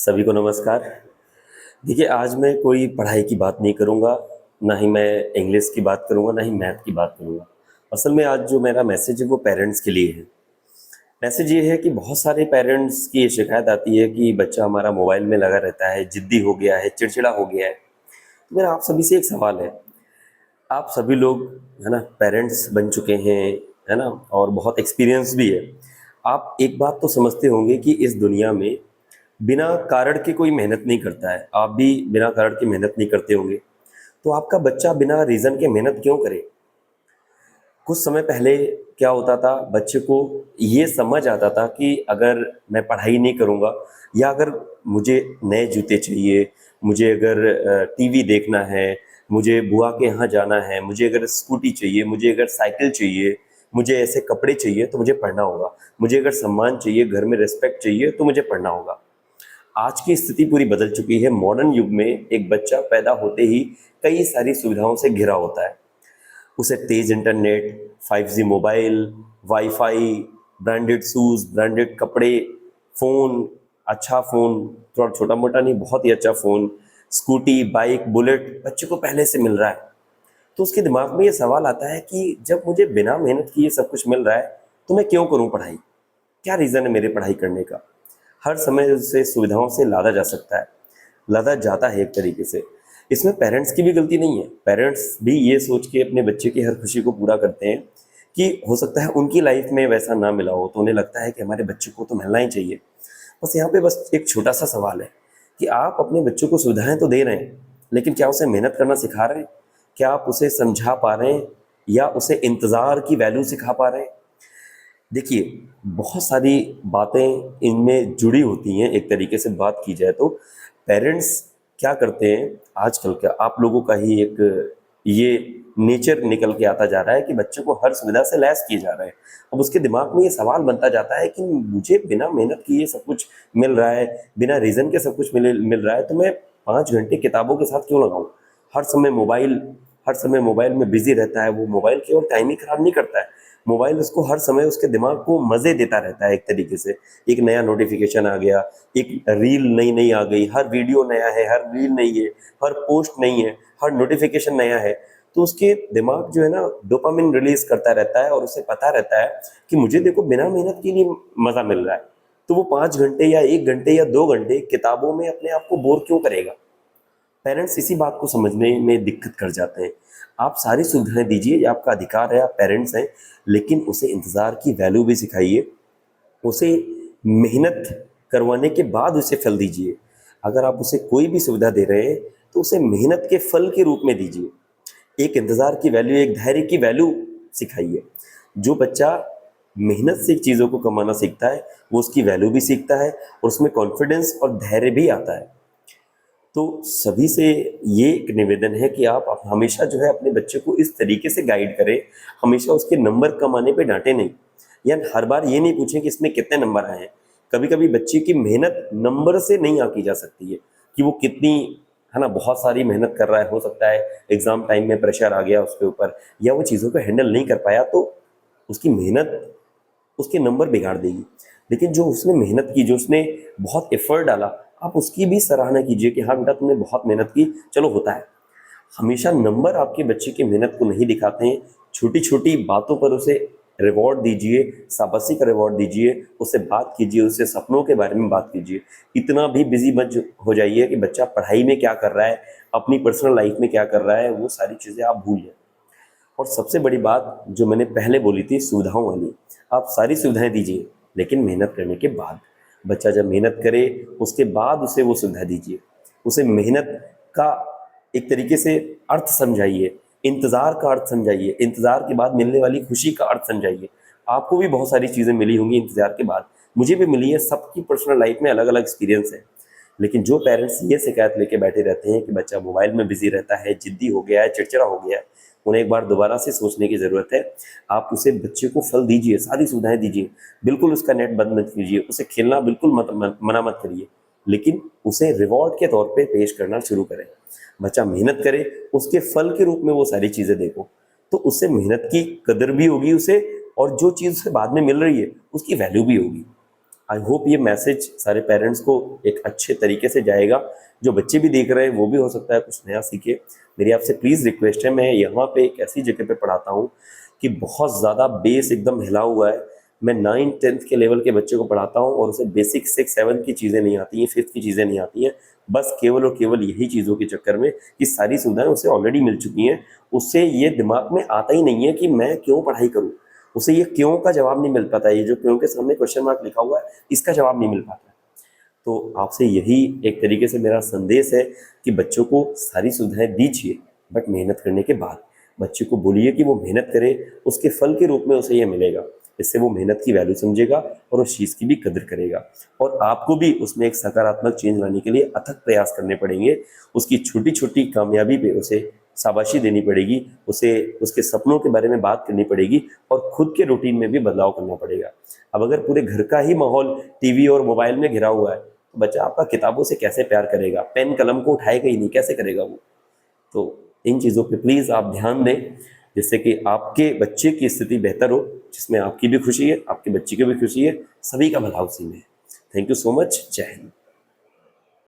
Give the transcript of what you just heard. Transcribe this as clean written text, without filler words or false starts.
सभी को नमस्कार। देखिए, आज मैं कोई पढ़ाई की बात नहीं करूँगा, ना ही मैं इंग्लिश की बात करूँगा, ना ही मैथ की बात करूँगा। असल में आज जो मेरा मैसेज है वो पेरेंट्स के लिए है। मैसेज ये है कि बहुत सारे पेरेंट्स की ये शिकायत आती है कि बच्चा हमारा मोबाइल में लगा रहता है, ज़िद्दी हो गया है, चिड़चिड़ा हो गया है। तो मेरा आप सभी से एक सवाल है, आप सभी लोग, है ना, पेरेंट्स बन चुके हैं, है ना? और बहुत एक्सपीरियंस भी है। आप एक बात तो समझते होंगे कि इस दुनिया में बिना कारण के कोई मेहनत नहीं करता है। आप भी बिना कारण के मेहनत नहीं करते होंगे। तो आपका बच्चा बिना रीज़न के मेहनत क्यों करे? कुछ समय पहले क्या होता था, बच्चे को ये समझ आता था कि अगर मैं पढ़ाई नहीं करूँगा या अगर मुझे नए जूते चाहिए, मुझे अगर टीवी देखना है, मुझे बुआ के यहाँ जाना है, मुझे अगर स्कूटी चाहिए, मुझे अगर साइकिल चाहिए, मुझे ऐसे कपड़े चाहिए तो मुझे पढ़ना होगा। मुझे अगर सम्मान चाहिए, घर में रिस्पेक्ट चाहिए तो मुझे पढ़ना होगा। आज की स्थिति पूरी बदल चुकी है। मॉडर्न युग में एक बच्चा पैदा होते ही कई सारी सुविधाओं से घिरा होता है। उसे तेज internet, 5G mobile, WiFi, branded shoes, branded कपड़े, फ़ोन, अच्छा फ़ोन, थोड़ा छोटा-मोटा नहीं, बहुत ही अच्छा फ़ोन, स्कूटी, बाइक, बुलेट बच्चे को पहले से मिल रहा है। तो उसके दिमाग में ये सवाल आता है कि जब मुझे बिना मेहनत किए सब कुछ मिल रहा है, तो मैं क्यों करूँ पढ़ाई? क्या रीज़न है मेरे पढ़ाई करने का? हर समय उसे सुविधाओं से लादा जा सकता है, लादा जाता है एक तरीके से। इसमें पेरेंट्स की भी गलती नहीं है। पेरेंट्स भी ये सोच के अपने बच्चे की हर खुशी को पूरा करते हैं कि हो सकता है उनकी लाइफ में वैसा ना मिला हो, तो उन्हें लगता है कि हमारे बच्चे को तो मिलना ही चाहिए। बस यहाँ पे बस एक छोटा-सा सवाल है कि आप अपने बच्चों को सुविधाएँ तो दे रहे हैं, लेकिन क्या उसे मेहनत करना सिखा रहे हैं? क्या आप उसे समझा पा रहे हैं या उसे इंतज़ार की वैल्यू सिखा पा रहे हैं? देखिए, बहुत सारी बातें इनमें जुड़ी होती हैं, एक तरीके से बात की जाए तो। पेरेंट्स क्या करते हैं, आजकल का आप लोगों का ही एक ये नेचर निकल के आता जा रहा है कि बच्चों को हर सुविधा से लैस किए जा रहे हैं। अब उसके दिमाग में ये सवाल बनता जाता है कि मुझे बिना मेहनत किए सब कुछ मिल रहा है, बिना रीज़न के सब कुछ मिल मिल रहा है, तो मैं 5 घंटे किताबों के साथ क्यों लगाऊँ? हर समय मोबाइल हर समय मोबाइल में बिज़ी रहता है। वो मोबाइल केवल टाइम ही खराब नहीं करता है, मोबाइल उसको हर समय उसके दिमाग को मज़े देता रहता है एक तरीके से। एक नया नोटिफ़िकेशन आ गया, एक रील नई-नई आ गई, हर वीडियो नया है, हर रील नई है, हर पोस्ट नई है, हर नोटिफ़िकेशन नया है। तो उसके दिमाग जो है ना डोपामाइन रिलीज़ करता रहता है और उसे पता रहता है कि मुझे देखो बिना मेहनत के लिए मज़ा मिल रहा है। तो वो 5 घंटे या 1 घंटे या 2 घंटे किताबों में अपने आप को बोर क्यों करेगा? पेरेंट्स इसी बात को समझने में दिक्कत कर जाते हैं। आप सारी सुविधाएँ दीजिए, ये आपका अधिकार है, आप पेरेंट्स हैं, लेकिन उसे इंतज़ार की वैल्यू भी सिखाइए, उसे मेहनत करवाने के बाद उसे फल दीजिए। अगर आप उसे कोई भी सुविधा दे रहे हैं, तो उसे मेहनत के फल के रूप में दीजिए। एक इंतज़ार की वैल्यू, एक धैर्य की वैल्यू सिखाइए। जो बच्चा मेहनत से चीज़ों को कमाना सीखता है, वो उसकी वैल्यू भी सीखता है और उसमें कॉन्फिडेंस और धैर्य भी आता है। तो सभी से ये एक निवेदन है कि आप हमेशा जो है अपने बच्चे को इस तरीके से गाइड करें, हमेशा उसके नंबर कम आने पे डाँटें नहीं, या हर बार ये नहीं पूछें कि इसमें कितने नंबर आए हैं। कभी-कभी बच्चे की मेहनत नंबर से नहीं आँकी जा सकती है, कि वो कितनी, है ना, बहुत सारी मेहनत कर रहा है, हो सकता है एग्ज़ाम टाइम में प्रेशर आ गया उसके ऊपर या वो चीज़ों को हैंडल नहीं कर पाया, तो उसकी मेहनत उसके नंबर बिगाड़ देगी। लेकिन जो उसने मेहनत की, जो उसने बहुत एफ़र्ट डाला, आप उसकी भी सराहना कीजिए कि हाँ बेटा, तुमने बहुत मेहनत की, चलो होता है। हमेशा नंबर आपके बच्चे की मेहनत को नहीं दिखाते हैं। छोटी-छोटी बातों पर उसे रिवॉर्ड दीजिए, शाबाशी का रिवॉर्ड दीजिए, उससे बात कीजिए, उससे सपनों के बारे में बात कीजिए। इतना भी बिज़ी मत हो जाइए कि बच्चा पढ़ाई में क्या कर रहा है, अपनी पर्सनल लाइफ़ में क्या कर रहा है, वो सारी चीज़ें आप भूल जाएँ। और सबसे बड़ी बात जो मैंने पहले बोली थी सुविधाओं वाली, आप सारी सुविधाएँ दीजिए, लेकिन मेहनत करने के बाद। बच्चा जब मेहनत करे, उसके बाद उसे वो सुविधा दीजिए। उसे मेहनत का एक तरीके से अर्थ समझाइए, इंतज़ार का अर्थ समझाइए, इंतज़ार के बाद मिलने वाली खुशी का अर्थ समझाइए। आपको भी बहुत सारी चीज़ें मिली होंगी इंतज़ार के बाद, मुझे भी मिली है, सबकी पर्सनल लाइफ़ में अलग-अलग एक्सपीरियंस है। लेकिन जो पेरेंट्स ये शिकायत लेके बैठे रहते हैं कि बच्चा मोबाइल में बिज़ी रहता है, ज़िद्दी हो गया है, चिड़चिड़ा हो गया है, उन्हें एक बार दोबारा से सोचने की ज़रूरत है। आप उसे बच्चे को फल दीजिए, सारी सुविधाएँ दीजिए, बिल्कुल उसका नेट बंद मत कीजिए, उसे खेलना बिल्कुल मना मत करिए, लेकिन उसे रिवॉर्ड के तौर पे पेश करना शुरू करें। बच्चा मेहनत करे, उसके फल के रूप में वो सारी चीज़ें देखो, तो उससे मेहनत की कदर भी होगी उसे, और जो चीज़ उसे बाद में मिल रही है, उसकी वैल्यू भी होगी। आई होप ये मैसेज सारे पेरेंट्स को एक अच्छे तरीके से जाएगा। जो बच्चे भी देख रहे हैं वो भी हो सकता है कुछ नया सीखे। मेरी आपसे प्लीज़ रिक्वेस्ट है, मैं यहाँ पे एक ऐसी जगह पे पढ़ाता हूँ कि बहुत ज़्यादा बेस एकदम हिला हुआ है। मैं 9th-10th के लेवल के बच्चे को पढ़ाता हूँ और उसे बेसिक 6-7 की चीज़ें नहीं आती हैं, 5th की चीज़ें नहीं आती हैं। बस केवल और केवल यही चीज़ों के चक्कर में कि सारी सुविधाएं उसे ऑलरेडी मिल चुकी हैं, उससे ये दिमाग में आता ही नहीं है कि मैं क्यों पढ़ाई करूँ। उसे ये क्यों का जवाब नहीं मिल पाता, ये जो क्यों के सामने क्वेश्चन मार्क लिखा हुआ है इसका जवाब नहीं मिल पाता। तो आपसे यही एक तरीके से मेरा संदेश है कि बच्चों को सारी सुविधाएं दीजिए, बट मेहनत करने के बाद बच्चे को बोलिए कि वो मेहनत करे, उसके फल के रूप में उसे ये मिलेगा। इससे वो मेहनत की वैल्यू समझेगा और उस चीज़ की भी कदर करेगा। और आपको भी उसमें एक सकारात्मक चेंज लाने के लिए अथक प्रयास करने पड़ेंगे। उसकी छोटी छोटी कामयाबी पे उसे शाबाशी देनी पड़ेगी, उसे उसके सपनों के बारे में बात करनी पड़ेगी और खुद के रूटीन में भी बदलाव करना पड़ेगा। अब अगर पूरे घर का ही माहौल टीवी और मोबाइल में घिरा हुआ है तो बच्चा आपका किताबों से कैसे प्यार करेगा, पेन कलम को उठाएगा ही नहीं, कैसे करेगा वो। तो इन चीज़ों पे प्लीज़ आप ध्यान दें, जिससे कि आपके बच्चे की स्थिति बेहतर हो, जिसमें आपकी भी खुशी है, आपके बच्चे की भी खुशी है, सभी का भला उसी में है। Thank you so much. जय हिंद।